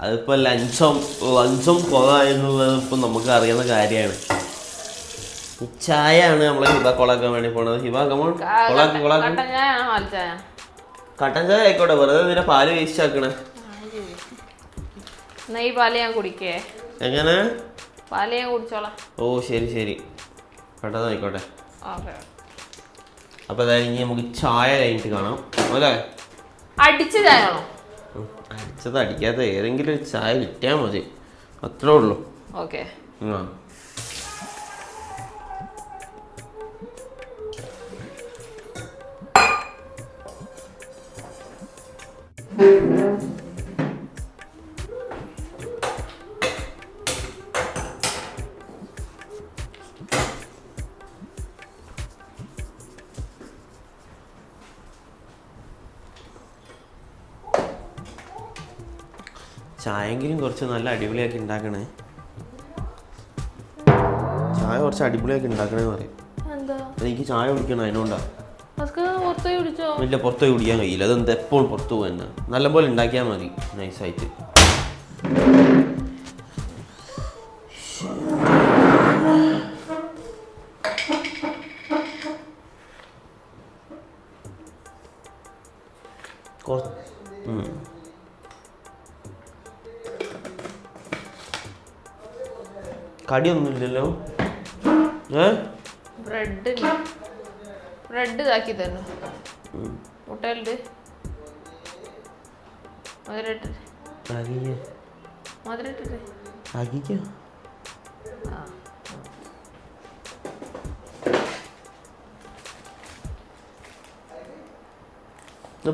B: അതിപ്പോ ലഞ്ചും കൊളായെന്നുള്ളത് ഇപ്പൊ നമുക്ക് അറിയുന്ന കാര്യമാണ്. ചായ ആണ് നമ്മളെ ഹിബ കൊളാക്കാൻ വേണ്ടി പോണത്. ഹിബ കമോൺ, കട്ടൻ ചായ ആയിക്കോട്ടെ, വെറുതെ ഇതിന്റെ പാല് വേസ്റ്റ് ആക്കണേ.
A: ഈ പാല് ഞാൻ കുടിക്കേ?
B: എങ്ങനെ?
A: പാല് ഞാൻ കുടിച്ചോളാം.
B: ഓ ശരി ശരി, പെട്ടെന്ന് ആയിക്കോട്ടെ. അപ്പൊ അതായത് നമുക്ക് ചായ കഴിഞ്ഞിട്ട് കാണാം അല്ലേ?
A: അടിച്ച ചായയാണോ?
B: അടിച്ചത് അടിക്കാത്ത ഏതെങ്കിലും ഒരു ചായ കിട്ടിയാൽ മതി, അത്രേ ഉള്ളൂ.
A: ഓക്കെ.
B: ചായെങ്കിലും കുറച്ച് നല്ല അടിപൊളിയാക്കി ഉണ്ടാക്കണേ, ചായ കുറച്ച് അടിപൊളിയാക്കി ഉണ്ടാക്കണേന്ന് പറയും. എനിക്ക് ചായ കുടിക്കണം, അതിനോണ്ടാ. ഇല്ല, പുറത്തു പോയി കുടിക്കാൻ കഴിയില്ല, അതെന്താ എപ്പോഴും പുറത്തു പോകുന്ന, നല്ലപോലെ ഉണ്ടാക്കിയാൽ മതി നൈസായിട്ട്. കടിയൊന്നുമില്ലല്ലോ.
A: ബ്രെഡ് ഇതാക്കി തന്നു, മുട്ടയിലിട്ട് മധുരട്ടിട്ട്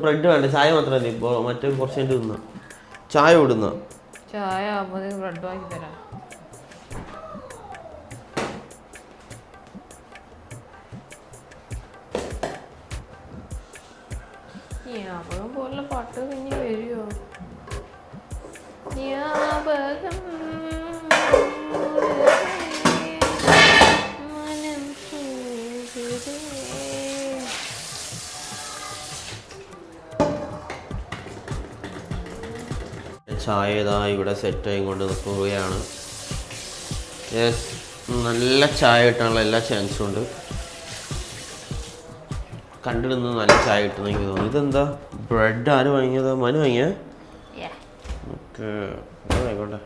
B: ബ്രെഡ് വേണ്ട, ചായ മാത്രമല്ലേ ഇപ്പോൾ, മറ്റേ കുറച്ച് കഴിഞ്ഞിട്ട് തിന്നാം. ചായ വിടുന്ന
A: ചായ ആകുമ്പോൾ ബ്രെഡ് വാങ്ങി തരാം. ജ്ഞാപകം പോലെ പാട്ട് കഴിഞ്ഞ് വരുമോ? ജ്ഞാപകം
B: ചായ ഇതാ ഇവിടെ സെറ്റായി കൊണ്ട് നിൽക്കുകയാണ്. നല്ല ചായ കിട്ടാനുള്ള എല്ലാ ചാൻസും ഉണ്ട്, കണ്ടിടുന്നത് നല്ല ചായ കിട്ടുന്ന എനിക്ക് തോന്നുന്നു. ഇതെന്താ ബ്രെഡ് ആര് വാങ്ങിയതാ? മനു വാങ്ങിയ? ഓക്കെ, ആയിക്കോട്ടെ.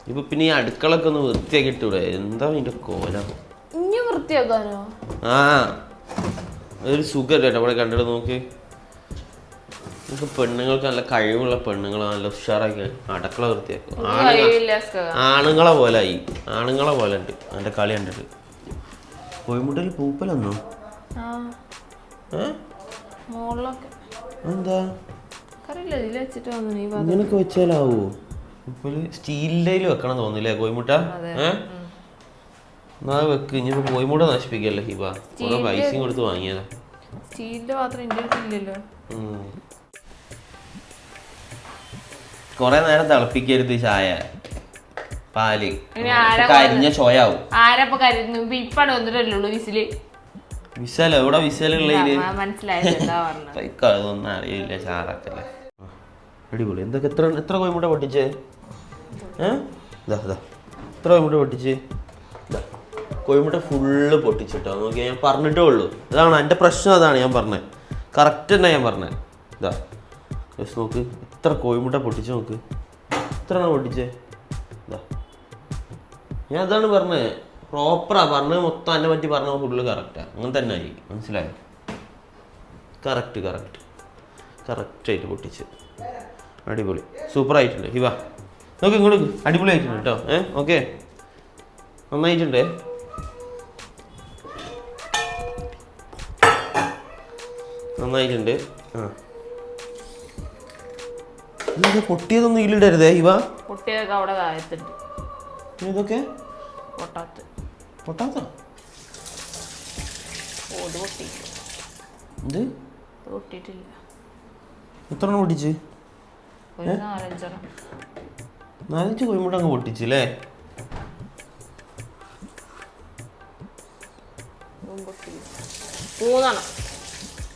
B: ഇപ്പൊ പിന്നെ ഈ അടുക്കളൊക്കെ ഒന്ന് വൃത്തിയാക്കി ഇട്ടൂടെ? എന്താ ഇതിന്റെ കോലം?
A: വൃത്തിയാക്കാനോ?
B: ആ, അതൊരു സുഖല്ലേ അവിടെ കണ്ടിട്ട് നോക്ക്. നമുക്ക് പെണ്ണുങ്ങൾക്ക് നല്ല കഴിവുള്ള പെണ്ണുങ്ങളെ നല്ല ഉഷാറാക്കി അടുക്കള വൃത്തിയാക്കും. ആണുങ്ങളെ പോലെ ആയി, ആണുങ്ങളെ പോലെ ഉണ്ട് എൻ്റെ കളി കണ്ടിട്ട്. കോഴിമുട്ടയിൽ പൂപ്പലൊന്നോ? എന്താ ഇങ്ങനൊക്കെ വെച്ചാലാവോ? പൂപ്പല് സ്റ്റീലിൻ്റെ വെക്കണം തോന്നില്ലേ കോഴിമുട്ട? എന്നാ വെക്ക്, ഇനിയിപ്പോ കോഴിമുട്ട നശിപ്പിക്കല്ലേ ഹിബ, കുറെ പൈസയും കൊടുത്ത് വാങ്ങിയതാ.
A: സ്റ്റീലിന്റെ പാത്രം ഇല്ലല്ലോ.
B: കൊറേ നേരം തിളപ്പിക്കരുത് ചായ, പാല് കരിഞ്ഞ ചോയാവും.
A: ആരപ്പോ കരുന്നു? ഇപ്പാണ് വന്നിട്ടല്ലോ വിസില്.
B: വിസല എവിടെ വിസലുള്ളതില്
A: മനസ്സിലായിതൊന്നും
B: അറിയില്ല, ചാറക്കല്ലേ. അടിപൊളി. എന്തൊക്കെ എത്ര കോഴിമുട്ട പൊട്ടിച്ചേ? എത്ര കോഴിമുട്ട പൊട്ടിച്ച്? കോഴിമുട്ട ഫുള്ള് പൊട്ടിച്ചിട്ടോ നോക്കിയാൽ ഞാൻ പറഞ്ഞിട്ടേ ഉള്ളൂ. അതാണ് എൻ്റെ പ്രശ്നം, അതാണ് ഞാൻ പറഞ്ഞത്. കറക്റ്റ് തന്നെ ഞാൻ പറഞ്ഞത്. ഇതാ നോക്ക്, എത്ര കോഴിമുട്ട പൊട്ടിച്ച് നോക്ക്, എത്ര പൊട്ടിച്ചേ? ഇതാ ഞാൻ അതാണ് പറഞ്ഞത്, പ്രോപ്പറാ പറഞ്ഞത്, മൊത്തം എന്നെ പറ്റി പറഞ്ഞ ഫുള്ള് കറക്റ്റാ. അങ്ങനെ തന്നെ ആയി, മനസ്സിലായോ? കറക്റ്റായിട്ട് പൊട്ടിച്ച്. അടിപൊളി, സൂപ്പറായിട്ടുണ്ട്. ഹിബ നോക്ക് ഇങ്ങോട്ട്, അടിപൊളി ആയിട്ടുണ്ട് കേട്ടോ. ഓക്കെ, നന്നായിട്ടുണ്ട്. നന്നായിട്ടുണ്ട്. പൊട്ടിയതൊന്നും ഇതിലിടരുതേ ഹിബ.
A: പൊട്ടിയതൊക്കെ അവിടെ താഴത്തുണ്ട്.
B: ഇതൊക്കെ
A: പൊട്ടാത്ത
B: ഇത്
A: പൊട്ടിയിട്ടില്ല.
B: എത്ര എണ്ണം പൊട്ടിച്ച്? 4-5 കോഴിമുട്ട അങ്ങ് പൊട്ടിച്ചല്ലേ?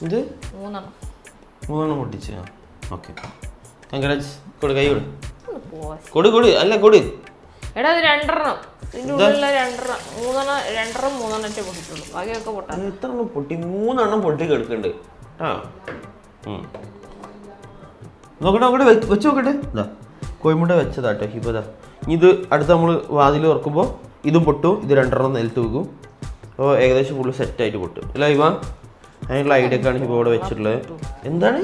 B: ഇത് 3 പൊട്ടിച്ച്. Okay, congrats. കൊടു, കൈ കൊടു. അല്ല കൊടു.
A: എടാ അത് 2 ഇതിന്റെ ഉള്ളിലുള്ള 3 പൊട്ടിട്ടുള്ളൂ. ബാക്കിയൊക്കെ പൊട്ടാ.
B: എത്ര എണ്ണം പൊട്ടി? 3 പൊട്ടി കിടക്കുന്നുണ്ട്. നോക്കട്ടെ, വെച്ച് നോക്കട്ടെ. ഇതാ കോഴിമുട്ട വെച്ചതാട്ടോ ഹിബതാ. ഇത് അടുത്ത് നമ്മൾ വാതിൽ തുറക്കുമ്പോൾ ഇതും പൊട്ടും. ഇത് 2 നിലത്ത് വെക്കും. അപ്പോൾ ഏകദേശം ഫുള്ള് സെറ്റായിട്ട് പൊട്ടും അല്ല ഹിബ? അതിനുള്ള ഐഡിയ ഒക്കെയാണ് ഹിബ ഇവിടെ വെച്ചിട്ടുള്ളത്. എന്താണ്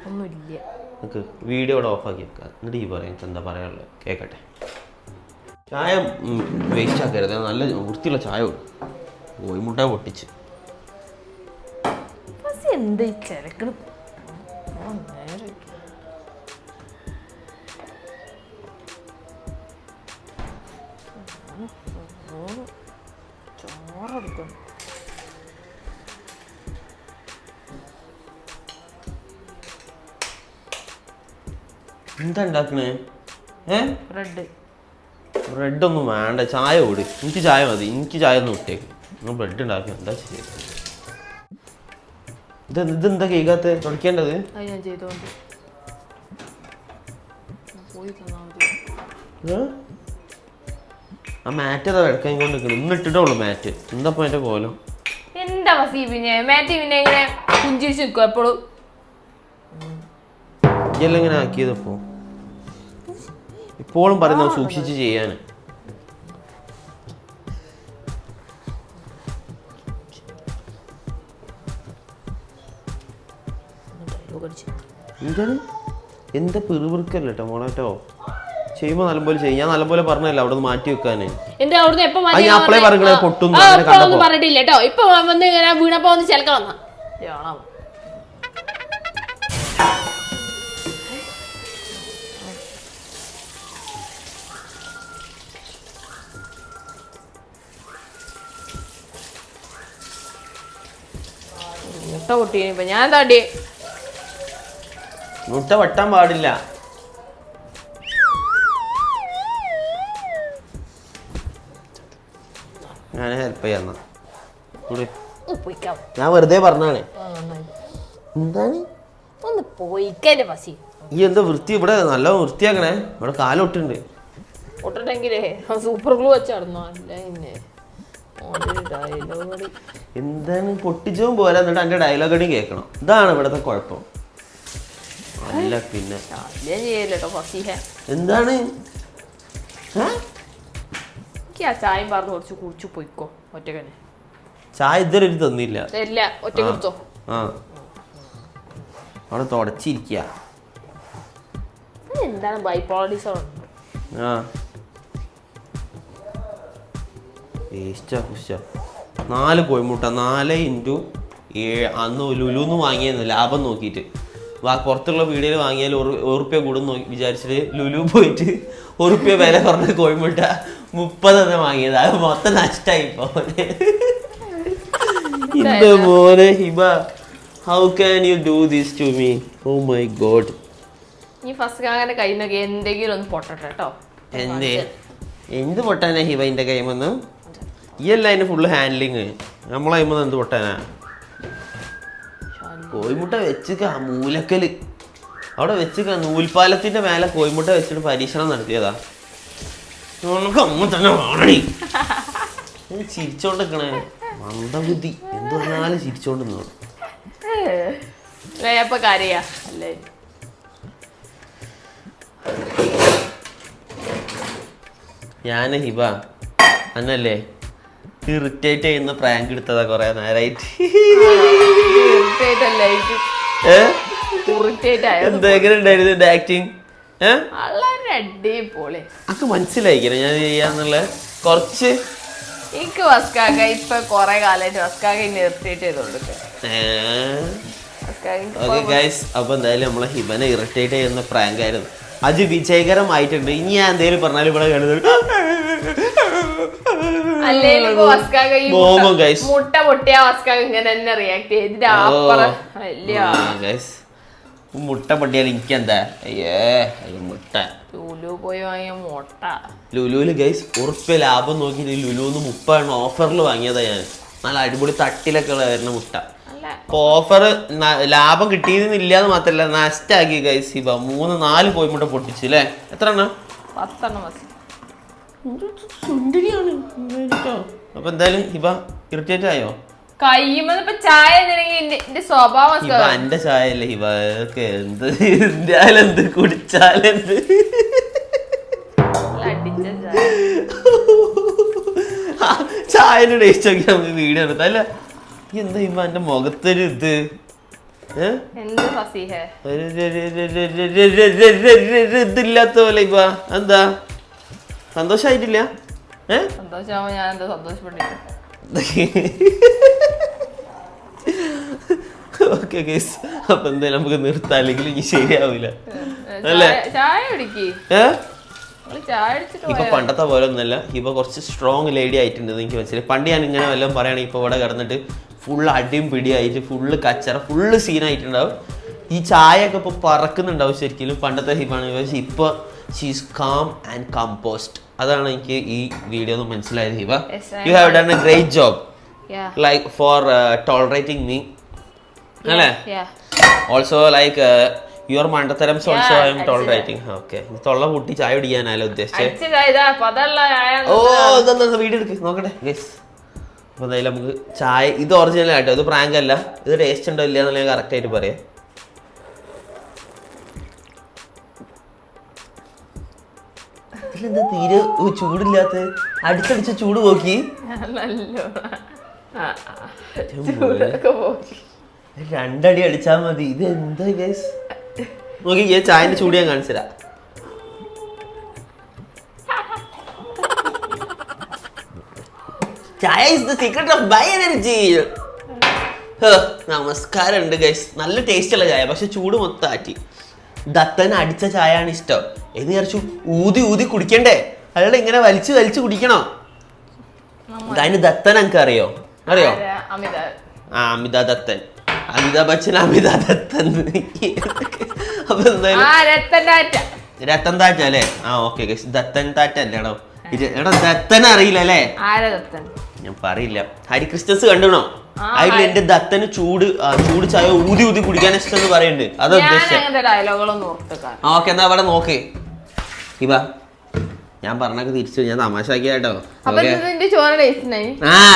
A: ഒന്നുമില്ല.
B: നമുക്ക് വീഡിയോ ഇവിടെ ഓഫാക്കി വെക്കാം. എന്നിട്ട് ഈ പറയാം എന്താ പറയാനുള്ളത് കേൾക്കട്ടെ. ചായ വേസ്റ്റ് ആക്കരുത്, നല്ല വൃത്തിയുള്ള ചായ കൊടുക്കും. കോഴിമുട്ട പൊട്ടിച്ച്
A: എന്ത് ചോറെടുക്കണം.
B: എന്താ ഉണ്ടാക്കണേ? ബ്രെഡ് ഒന്നും വേണ്ട, ചായ ഓട്. എനിക്ക് ചായ മതി, എനിക്ക് ചായ ഒന്നും ഇട്ടേക്ക്. നിങ്ങൾ ബ്രെഡ് ഉണ്ടാക്കുക എന്താ ചെയ്യുക? ഇതെന്താ കേൾക്കാത്ത? തുടക്കേണ്ടത് ആ മാറ്റ് അതാ വെടക്കാൻ കൊണ്ട് നിൽക്കണം. ഇന്ന് ഇട്ടിട്ടുള്ളൂ മാറ്റ്. എന്താ അതിന്റെ കോലം?
A: എന്താ പിന്നെ മാറ്റ് പിന്നെ ഇങ്ങനെ പുഞ്ചിരിച്ച് നിൽക്കും എപ്പോഴും.
B: ഇതെല്ലാം ഇങ്ങനെ ആക്കിയതപ്പോ ഇപ്പോഴും പറയുന്നത് സൂക്ഷിച്ച് ചെയ്യാൻ. എന്താണ് എന്താ പിറുപിറുക്കല്ല കേട്ടോ മോളേട്ടോ. ചെയ്യുമ്പോ നല്ലപോലെ ചെയ്യും. ഞാൻ നല്ലപോലെ പറഞ്ഞല്ല അവിടെ നിന്ന് മാറ്റി വെക്കാന്.
A: പറഞ്ഞിട്ടില്ല കേട്ടോ. ഇപ്പൊ വന്ന് ഇങ്ങനെ വീണപ്പോ ഒന്ന് ചിലക്ക വന്ന മുട്ട പൊട്ടിയിപ്പോ ഞാൻ താടി.
B: മുട്ട വെട്ടാൻ പാടില്ല. ഞാൻ ഹെൽപ്പ് ചെയ്യാന്ന. ഞാൻ വെറുതെ പറഞ്ഞാണ്. എന്താണ്
A: ഒന്ന് പോയിക്കല്ലേ പസി.
B: ഈ എന്താ വൃത്തി ഇവിടെ നല്ല വൃത്തിയാക്കണേ. ഇവിടെ കാലൊട്ടുണ്ട്.
A: ഒട്ടണ്ടെങ്കിലേ സൂപ്പർ ഗ്ലൂ വെച്ചാടുന്നോ?
B: എന്താണ് പൊട്ടിച്ചും പോലെ എന്നിട്ട് എന്റെ ഡയലോഗ് അടി കേൾക്കണം. ഇതാണ് ഇവിടത്തെ കുഴപ്പം. അല്ല പിന്നെ എന്താണ്
A: ചായം പറഞ്ഞു കുറച്ച് കുടിച്ചു പോയിക്കോ ഒറ്റക്കനെ.
B: ചായ ഇതുവരെ തന്നില്ല. ആ അവിടെ തുടച്ചിരിക്ക.
A: എന്താണ് ബൈപോളറിസം?
B: ആ വേസ്റ്റാ കുശ. 4 കോഴിമുട്ട 4x7. അന്ന് ലുലുന്ന് വാങ്ങിയെന്ന് ലാഭം നോക്കിയിട്ട്. പുറത്തുള്ള വീഡിയോയിൽ വാങ്ങിയാൽ ₹1 കൂടും വിചാരിച്ചിട്ട് ലുലു പോയിട്ട് ₹1 വില കുറഞ്ഞ കോഴിമുട്ട 30 വാങ്ങിയത്. അത് മൊത്തം നഷ്ടമായി മോനെ. Hiba, how can you do this to me? Oh my God.
A: നീ ഫസ്റ്റ് അങ്ങനെ കയ്യിന്നൊക്കെ എന്തെങ്കിലും ഒന്ന് പൊട്ടട്ടെ കേട്ടോ.
B: എന്ത് പൊട്ടാനാ ഹിബ എൻ്റെ കൈമെന്ന്? ഈ അല്ല അതിന് ഫുള്ള് ഹാൻഡ്ലിങ്. നമ്മളെ കൈമെന്ന് എന്ത് പൊട്ടാനാ? കോഴിമുട്ട വെച്ചിക്ക മൂലക്കല് അവിടെ വെച്ചിക്ക. നൂൽപ്പാലത്തിന്റെ മേലെ കോഴിമുട്ട വെച്ചിട്ട് പരീക്ഷണം നടത്തിയതാ. അമ്മ തന്നെ വാണി ചിരിച്ചോണ്ടിരിക്കണേ. മന്ദബുദ്ധി എന്ത് പറഞ്ഞാലും ചിരിച്ചോണ്ട് നിന്നോളൂ. ഞാൻ ഹിബ അന്നല്ലേ ഇറിറ്റേറ്റ് ചെയ്യുന്ന പ്രാങ്ക് എടുത്തതാ കൊറേ നേരായിട്ട്. എന്തെങ്കിലും ഉണ്ടായിരുന്നു ആക്ടിങ്? അക്ക് മനസ്സിലായിക്കണേ ഞാൻ ചെയ്യാന്നുള്ള കുറച്ച്.
A: എനിക്ക് വസ്കാക്ക ഇപ്പൊ കൊറേ കാലമായിട്ട് വസ്കാക്ക ഇറിറ്റേറ്റ് ചെയ്തോണ്ടിരിക്കും.
B: അപ്പൊ എന്തായാലും നമ്മളെ ഹിബനെ ഇറിറ്റേറ്റ് ചെയ്യുന്ന പ്രാങ്ക് ആയിരുന്നു. അത് വിജയകരമായിട്ടുണ്ട്. ഇനി ഞാൻ എന്തേലും പറഞ്ഞാലും ഇവിടെ
A: മുട്ട പൊട്ടിയ വസ്കാക്ക ഇങ്ങനെ തന്നെ റിയാക്ട് ചെയ്തിട്ട്
B: മുട്ട പൊട്ടിയാൽ എനിക്കെന്താ? അയ്യേ മുട്ട
A: ലുലു പോയി വാങ്ങിയ മുട്ട.
B: ലുലുവില് ഗൈസ് ഉറുപ്പ്യ ലാഭം നോക്കിയിട്ട് ലുലുന്ന് 30 ഓഫറിൽ വാങ്ങിയതാ ഞാൻ. നല്ല അടിപൊളി തട്ടിലൊക്കെ വരുന്ന മുട്ട. അപ്പൊ ഓഫർ ലാഭം കിട്ടിയെന്നില്ലാന്ന് മാത്രല്ല നഷ്ടാക്കി ഗൈസ്. ഇപ്പൊ 3-4 കോഴിമുട്ട പൊട്ടിച്ചു അല്ലേ? എത്ര എണ്ണം?
A: 10
B: സുന്ദരിയാണ്. അപ്പൊ എന്തായാലും ഹിബ ഇറിറ്റേറ്റ് ആയോ?
A: കയ്യുമ്പോ ചായ എന്റെ സ്വഭാവം
B: എന്റെ ചായ അല്ലേ ഹിബ? എന്ത് എന്ത് കുടിച്ചാലെന്ത്? ചായന്റെ ടേസ്റ്റ് ഒക്കെ നമുക്ക് വീഡിയോ എടുത്താം അല്ല? എന്താ ഹിബ എന്റെ മുഖത്തൊരു ഇത് ഇതില്ലാത്ത പോലെ ഹിബ. എന്താ സന്തോഷായിട്ടില്ല?
A: സന്തോഷമാകുമ്പോ ഞാൻ എന്താ സന്തോഷപ്പെട്ടില്ല.
B: ഓക്കെ ഗൈസ്, അപ്പൊ എന്തായാലും നമുക്ക് നിർത്താം, അല്ലെങ്കിൽ ഇനി ശരിയാവില്ല അല്ലേ? ഇപ്പൊ പണ്ടത്തെ പോലെ ഒന്നല്ല. ഇപ്പൊ കുറച്ച് സ്ട്രോങ് ലേഡി ആയിട്ടുണ്ട് എനിക്ക് മനസ്സിലായി. പണ്ട് ഞാൻ ഇങ്ങനെ വല്ലതും പറയുകയാണെങ്കിൽ ഇപ്പൊ ഇവിടെ കിടന്നിട്ട് ഫുള്ള് അടിയും പിടിയായിട്ട് ഫുള്ള് കച്ചറ ഫുള്ള് സീനായിട്ടുണ്ടാവും. ഈ ചായ ഒക്കെ ഇപ്പൊ പറക്കുന്നുണ്ടാവും ശരിക്കും പണ്ടത്തെ ഹിബാണ്. പക്ഷെ ഇപ്പൊ ഷീസ് കാം ആൻഡ് കമ്പോസ്റ്റ്. അതാണ് എനിക്ക് ഈ വീഡിയോ ഒന്ന് മനസ്സിലായത് Hiba. You have done a great job like for tolerating me അല്ലേ? ഓൾസോ ലൈക്ക് യുവർ മണ്ടത്തരംസ് also I am tolerating. Okay, തൊള്ള കൂട്ടി ചായ കുടിക്കാനല്ലോ ഉദ്ദേശിച്ചത്. ഓ വീഡിയോ എടുക്ക് നോക്കട്ടെ ഗൈസ്. അപ്പൊ എന്തായാലും നമുക്ക് ചായ ഇത് ഒറിജിനൽ ആയിട്ടോ, ഇത് പ്രാങ്ക് അല്ല. ഇത് ടേസ്റ്റ് ഉണ്ടോ ഇല്ല എന്നുള്ള കറക്റ്റ് ആയിട്ട് പറയാം. ഇതിലെന്താ തീരെ ചൂടില്ലാത്ത? അടിച്ചടിച്ച് ചൂട് പോക്കി. രണ്ടടി അടിച്ചാ മതി. ഇത് എന്താ ഗൈസ്? നോക്കി ചായന്റെ ചൂട് ഞാൻ കാണിച്ചുതരാം. ചായ is the secret of my energy. നമസ്കാരം ഉണ്ട് ഗൈസ്. നല്ല ടേസ്റ്റ് ഉള്ള ചായ, പക്ഷെ ചൂട് മൊത്തം ആറ്റി. ദത്തൻ അടിച്ച ചായ ആണ് ഇഷ്ടം എന്ന് വിചാരിച്ചു ഊതി ഊതി കുടിക്കണ്ടേ? അയാൾ ഇങ്ങനെ വലിച്ചു വലിച്ചു കുടിക്കണോ? അതിന് ദത്തൻ എനിക്ക് അറിയോ? അമിതാഭ് ദത്തൻ, അമിതാഭ് ബച്ചൻ, അമിതാഭ് ദത്തൻ. അപ്പൊ എന്തായാലും രത്തൻ താറ്റ അല്ലേ? ഓക്കെ ദത്തൻ താറ്റ അല്ലേടോ? എടാ ദത്തൻ അറിയില്ല അല്ലേ? ഞാൻ പറയില്ല. ഹരികൃഷ്ണസ് കണ്ടണോ? അതിൽ എന്റെ ദത്തന് ചൂട് ചായ ഊതി ഊതി കുടിക്കാൻ ഇഷ്ടം എന്ന് പറയുന്നുണ്ട്. അതാ ഉദ്ദേശിച്ചത്. ഓക്കെ എന്നാ അവിടെ നോക്ക് ഇവ. ഞാൻ പറഞ്ഞൊക്കെ തിരിച്ചു, ഞാൻ തമാശാക്കിയാട്ടോ.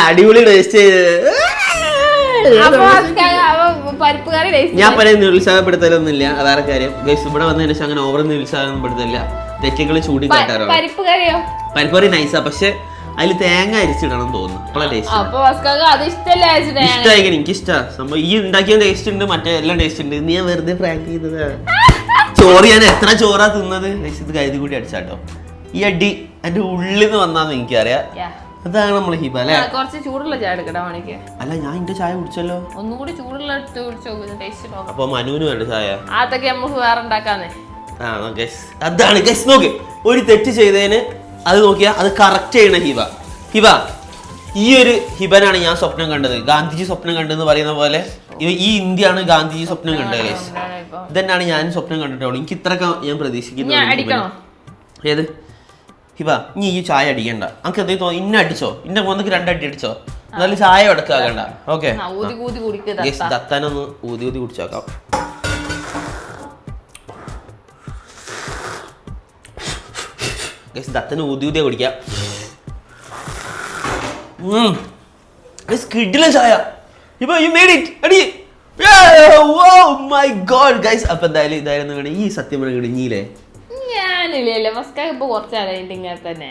B: അടിപൊളി ടേസ്റ്റ് ചെയ്ത്. ഞാൻ പറയാൻ നിരുത്സാഹപ്പെടുത്തലൊന്നുമില്ല, അതാണ് കാര്യം. ഗൈസ് ഇവിടെ വന്നതിന് ശേഷം അങ്ങനെ ഓവർ നിരുത്സാഹപ്പെടുത്തില്ല. തെറ്റുകൾ ചൂടി കാട്ടാറോ? പരിപ്പ് കറി നൈസാ, പക്ഷെ അതിൽ തേങ്ങ അരിച്ചിടണം തോന്നുന്നു. ഇഷ്ടമായി, എനിക്ക് ഇഷ്ടാ സംഭവം. ഈ ഉണ്ടാക്കിയ ടേസ്റ്റ് ഉണ്ട്, മറ്റേ എല്ലാം ടേസ്റ്റ് ഉണ്ട്. നീ ഞാൻ വെറുതെ പ്രാങ്ക് ചെയ്തതാ. ചോറ് ഞാൻ എത്ര ചോറാ തിന്നത്? ഇത് കരുതി കൂടി അടിച്ചാട്ടോ. ഈ അടി എന്റെ ഉള്ളിൽ നിന്ന് വന്നാന്ന് എനിക്കറിയാം. അതാണ് നമ്മള് ഹിബ അല്ലെ?
A: കുറച്ച് ചൂടുള്ള ചായ എടുക്കടാ മണിക്ക്.
B: അല്ല ഞാൻ എന്റെ ചായ കുടിച്ചല്ലോ.
A: ഒന്നും കൂടി ചൂടുള്ള
B: അപ്പൊ മനുവിന് വേണ്ട ചായ
A: അതൊക്കെ നമുക്ക് വേറെ ഉണ്ടാക്കാന്നേ.
B: അതാണ് ഗസ്. നോക്ക്, ഒരു തെറ്റ് ചെയ്തതിന് അത് നോക്കിയാ അത് കറക്റ്റ് ചെയ്യണ ഹിബ. ഹിബ ഈ ഒരു ഹിബനാണ് ഞാൻ സ്വപ്നം കണ്ടത്. ഗാന്ധിജി സ്വപ്നം കണ്ടെന്ന് പറയുന്ന പോലെ ഈ ഇന്ത്യയാണ് ഗാന്ധിജി സ്വപ്നം കണ്ടത് ഗൈസ്. ഇതന്നെയാണ് ഞാൻ സ്വപ്നം കണ്ടിട്ടുള്ളൂ. എനിക്ക് ഇത്രയൊക്കെ ഞാൻ പ്രതീക്ഷിക്കുന്നു. ഏത് ഹിബ? നീ ഈ ചായ അടിക്കണ്ട. നമുക്ക് എന്തെങ്കിലും തോന്നി ഇന്ന അടിച്ചോ, ഇന്ന മോന്നക്ക് 2 അടി അടിച്ചോ, എന്നാലും ചായ എടുക്കാകണ്ട. ഓക്കെ, ദത്താനൊന്ന് ഊതി ഊതി കുടിച്ചേക്കാം. ദത്തന് ഊതി ഊതിയാ കുടിക്കാം. കിഡിലെ ചായ. Hiba you made it. അടി. Oh my God guys. അപ്പൊ എന്തായാലും ഇതായിരുന്നു ഈ സത്യം പറഞ്ഞ ഇടിഞ്ഞില്ലേ?
A: ഞാനില്ലേ ഇപ്പൊ കുറച്ചാലേ തന്നെ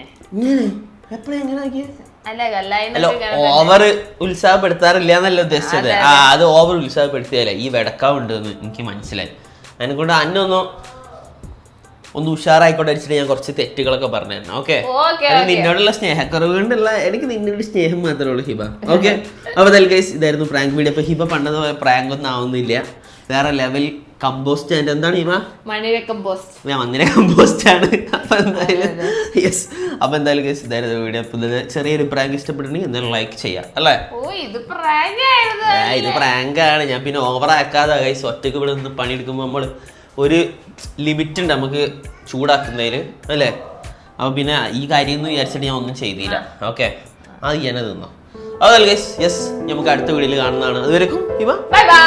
B: എപ്പോഴും എങ്ങനെ ആക്കിയത്?
A: അല്ല കല്ലായിന്ന്
B: അല്ല, ഓവർ ഉത്സാഹപ്പെടുത്താറില്ല എന്നല്ല ഉദ്ദേശിച്ചത്. അത് ഓവർ ഉത്സാഹപ്പെടുത്തിയല്ല, ഈ വെടക്കാവുണ്ടെന്ന് എനിക്ക് മനസ്സിലായി. അതിനെക്കൊണ്ട് ഒന്ന് ഉഷാറായിക്കോട്ടെ അടിച്ചിട്ട് ഞാൻ കുറച്ച് തെറ്റുകളൊക്കെ പറഞ്ഞിരുന്നു. ഓക്കെ, നിന്നോടുള്ള സ്നേഹക്കുറവ് കൊണ്ടുള്ള എനിക്ക് നിന്നോട് സ്നേഹം മാത്രമേ ഉള്ളൂ ഹിബ. ഓക്കെ, അപ്പൊ ഗൈസ് ഇതായിരുന്നു പ്രാങ്ക് വീഡിയോ. അപ്പൊ ഹിബ പണ്ടത് പോലെ പ്രാങ്ക് ഒന്നും ആവുന്നില്ല, വേറെ ലെവൽ കമ്പോസ്റ്റ് ആൻഡ് എന്താണ് ഹിബ?
A: മണ്ണിര കമ്പോസ്റ്റ്.
B: ഞാൻ മണ്ണിര കമ്പോസ്റ്റ് ആണ്. അപ്പൊ എന്തായാലും യെസ്, അപ്പൊ എന്തായാലും ഗൈസ് ഇതായിരുന്നു വീഡിയോ. അപ്പൊ ചെറിയൊരു പ്രാങ്ക് ഇഷ്ടപ്പെട്ടിട്ടുണ്ടെങ്കിൽ എന്തായാലും ലൈക്ക് ചെയ്യാം അല്ലേ? ഇത് പ്രാങ്ക് ആണ്. ഞാൻ പിന്നെ ഓവർ ആക്കാതെ ഗൈസ്, ഒറ്റയ്ക്ക് ഇവിടെ നിന്ന് പണിയെടുക്കുമ്പോൾ നമ്മൾ ഒരു ലിമിറ്റ് ഉണ്ട് നമുക്ക് ചൂടാക്കുന്നതിൽ അല്ലേ? അപ്പോൾ പിന്നെ ഈ കാര്യം എന്ന് വിചാരിച്ചിട്ട് ഞാൻ ഒന്നും ചെയ്തില്ല. ഓക്കെ, അത് ഞാനത് തിന്നോ. അതല്ല ഗൈസ്, യെസ്, നമുക്ക് അടുത്ത വീഡിയോയിൽ കാണുന്നതാണ്. അതുവരെക്കും ഇവ
A: ബൈ ബൈ.